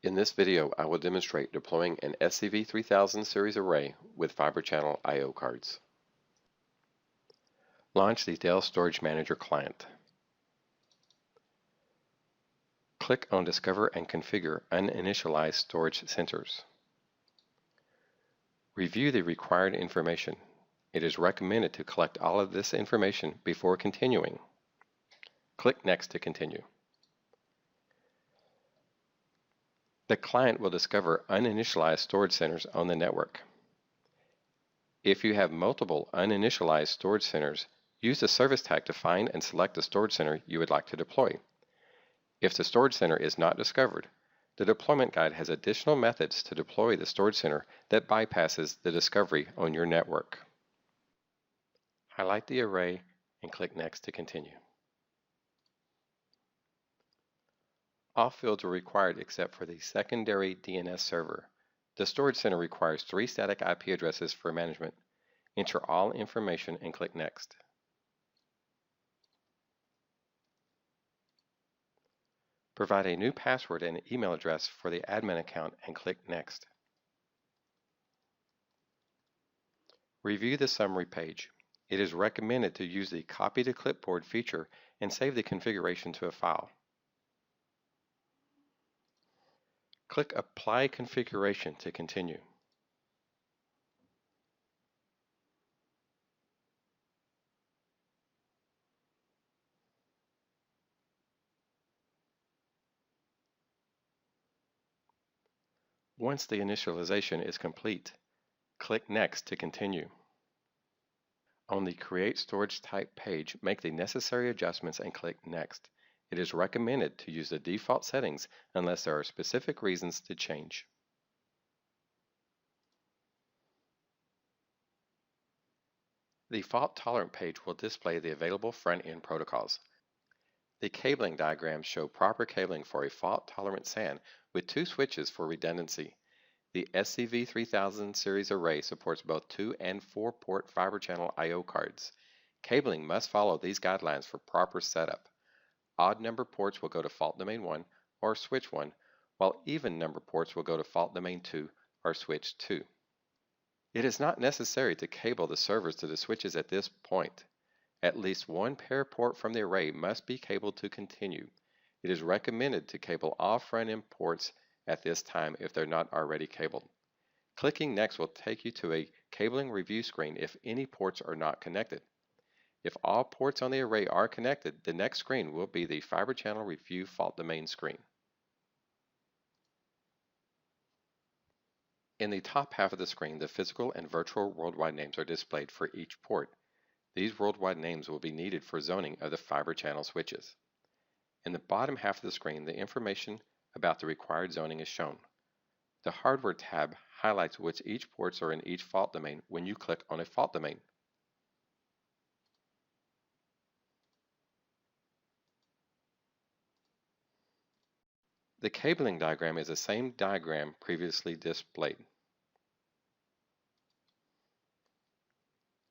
In this video, I will demonstrate deploying an SCv3000 Series array with Fibre Channel IO cards. Launch the Dell Storage Manager client. Click on Discover and Configure Uninitialized Storage Centers. Review the required information. It is recommended to collect all of this information before continuing. Click Next to continue. The client will discover uninitialized storage centers on the network. If you have multiple uninitialized storage centers, use the service tag to find and select the storage center you would like to deploy. If the storage center is not discovered, the deployment guide has additional methods to deploy the storage center that bypasses the discovery on your network. Highlight the array and click Next to continue. All fields are required except for the secondary DNS server. The storage center requires 3 static IP addresses for management. Enter all information and click Next. Provide a new password and email address for the admin account and click Next. Review the summary page. It is recommended to use the Copy to Clipboard feature and save the configuration to a file. Click Apply Configuration to continue. Once the initialization is complete, click Next to continue. On the Create Storage Type page, make the necessary adjustments and click Next. It is recommended to use the default settings unless there are specific reasons to change. The fault-tolerant page will display the available front-end protocols. The cabling diagrams show proper cabling for a fault-tolerant SAN with 2 switches for redundancy. The SCv3000 Series array supports both 2 and 4-port Fibre Channel IO cards. Cabling must follow these guidelines for proper setup. Odd number ports will go to fault domain 1 or switch 1, while even number ports will go to fault domain 2 or switch 2. It is not necessary to cable the servers to the switches at this point. At least one pair port from the array must be cabled to continue. It is recommended to cable all front-end ports at this time if they're not already cabled. Clicking Next will take you to a cabling review screen if any ports are not connected. If all ports on the array are connected, the next screen will be the Fibre Channel Review Fault Domain screen. In the top half of the screen, the physical and virtual worldwide names are displayed for each port. These worldwide names will be needed for zoning of the Fibre Channel switches. In the bottom half of the screen, the information about the required zoning is shown. The Hardware tab highlights which each ports are in each fault domain when you click on a fault domain. The cabling diagram is the same diagram previously displayed.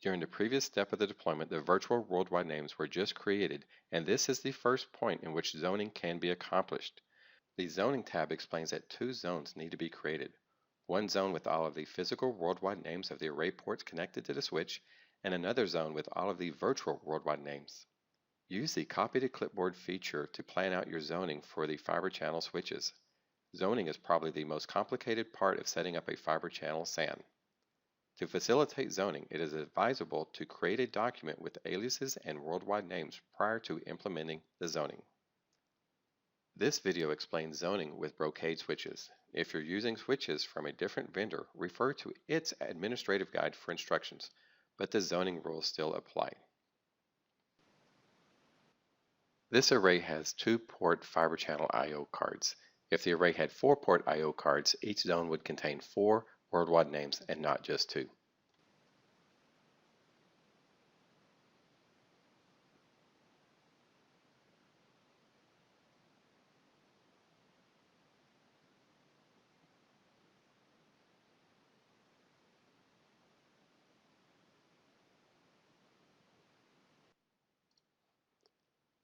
During the previous step of the deployment, the virtual worldwide names were just created, and this is the first point in which zoning can be accomplished. The Zoning tab explains that 2 zones need to be created. One zone with all of the physical worldwide names of the array ports connected to the switch, and another zone with all of the virtual worldwide names. Use the Copy to Clipboard feature to plan out your zoning for the Fibre Channel switches. Zoning is probably the most complicated part of setting up a Fibre Channel SAN. To facilitate zoning, it is advisable to create a document with aliases and worldwide names prior to implementing the zoning. This video explains zoning with Brocade switches. If you're using switches from a different vendor, refer to its administrative guide for instructions, but the zoning rules still apply. This array has 2-port Fibre Channel IO cards. If the array had 4-port IO cards, each zone would contain 4 worldwide names and not just 2.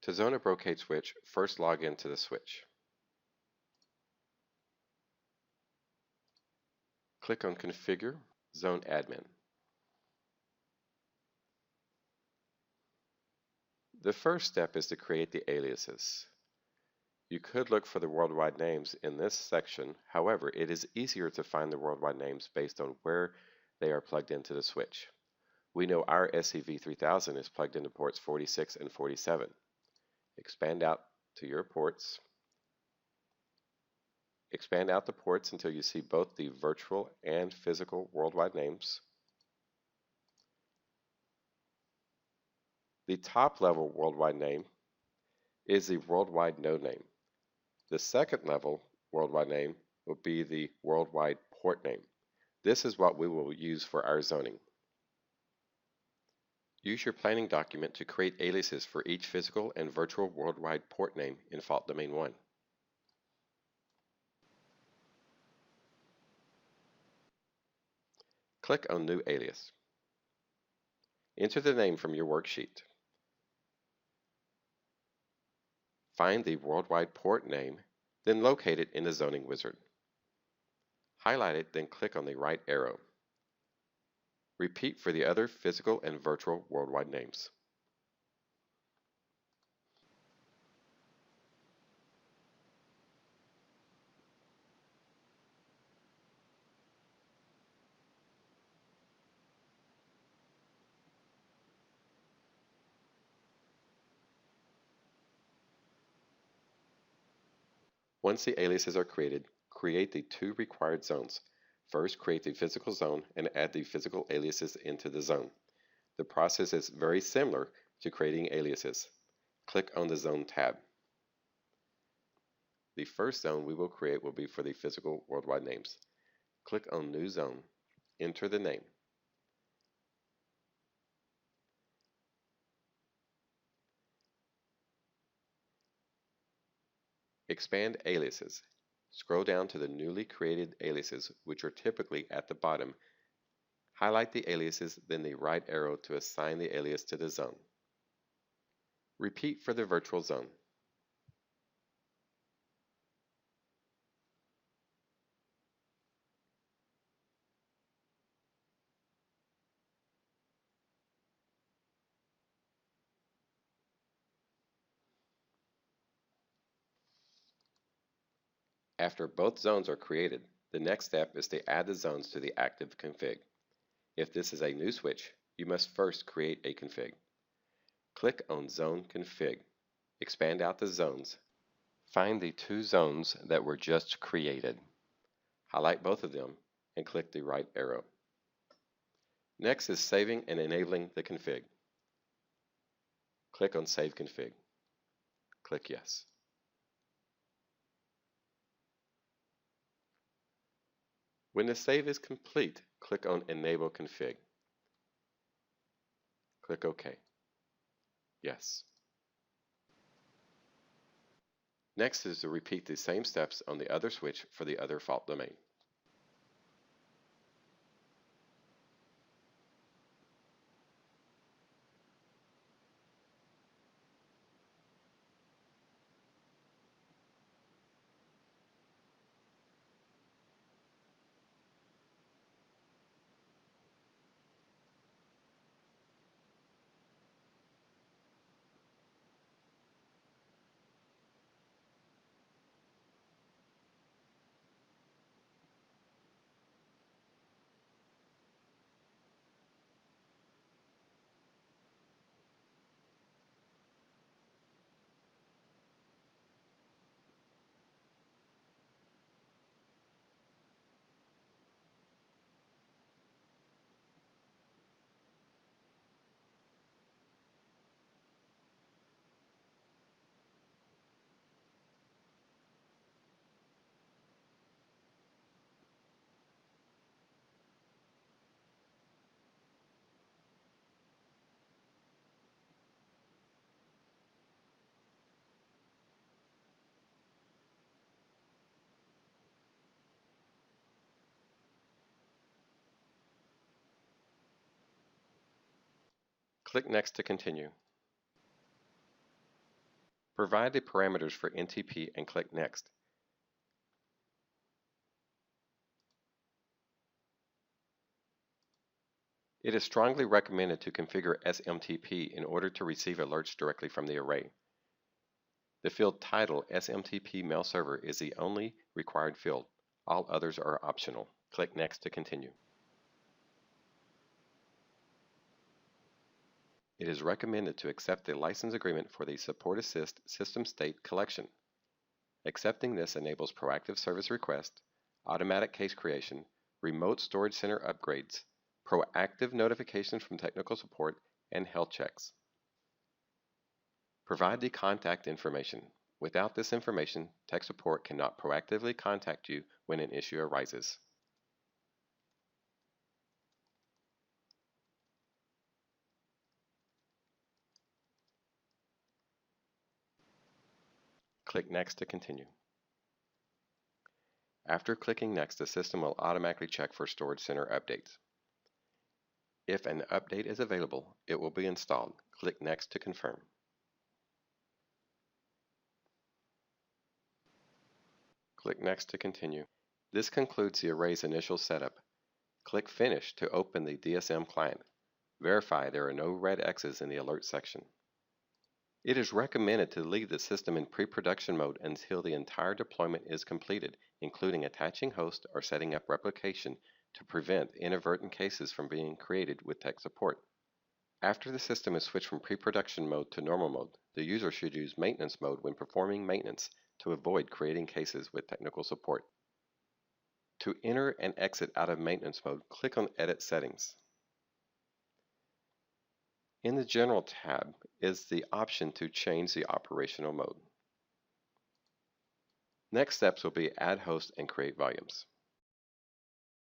To zone a Brocade switch, first log into the switch. Click on Configure, Zone Admin. The first step is to create the aliases. You could look for the worldwide names in this section. However, it is easier to find the worldwide names based on where they are plugged into the switch. We know our SCv3000 is plugged into ports 46 and 47. Expand out to your ports. Expand out the ports until you see both the virtual and physical worldwide names. The top level worldwide name is the worldwide node name. The second level worldwide name will be the worldwide port name. This is what we will use for our zoning. Use your planning document to create aliases for each physical and virtual worldwide port name in Fault Domain 1. Click on New Alias. Enter the name from your worksheet. Find the worldwide port name, then locate it in the zoning wizard. Highlight it, then click on the right arrow. Repeat for the other physical and virtual worldwide names. Once the aliases are created, create the two required zones. First, create the physical zone and add the physical aliases into the zone. The process is very similar to creating aliases. Click on the Zone tab. The first zone we will create will be for the physical worldwide names. Click on New Zone, enter the name. Expand aliases. Scroll down to the newly created aliases, which are typically at the bottom. Highlight the aliases, then the right arrow to assign the alias to the zone. Repeat for the virtual zone. After both zones are created, the next step is to add the zones to the active config. If this is a new switch, you must first create a config. Click on Zone Config. Expand out the zones. Find the two zones that were just created. Highlight both of them and click the right arrow. Next is saving and enabling the config. Click on Save Config. Click Yes. When the save is complete, click on Enable Config. Click OK. Yes. Next is to repeat the same steps on the other switch for the other fault domain. Click Next to continue. Provide the parameters for NTP and click Next. It is strongly recommended to configure SMTP in order to receive alerts directly from the array. The field title SMTP Mail Server is the only required field. All others are optional. Click Next to continue. It is recommended to accept the license agreement for the Support Assist System State Collection. Accepting this enables proactive service request, automatic case creation, remote storage center upgrades, proactive notifications from technical support, and health checks. Provide the contact information. Without this information, tech support cannot proactively contact you when an issue arises. Click Next to continue. After clicking Next, the system will automatically check for storage center updates. If an update is available, it will be installed. Click Next to confirm. Click Next to continue. This concludes the array's initial setup. Click Finish to open the DSM client. Verify there are no red X's in the alert section. It is recommended to leave the system in pre-production mode until the entire deployment is completed, including attaching host or setting up replication to prevent inadvertent cases from being created with tech support. After the system is switched from pre-production mode to normal mode, the user should use maintenance mode when performing maintenance to avoid creating cases with technical support. To enter and exit out of maintenance mode, click on Edit Settings. In the General tab is the option to change the operational mode. Next steps will be add host and create volumes.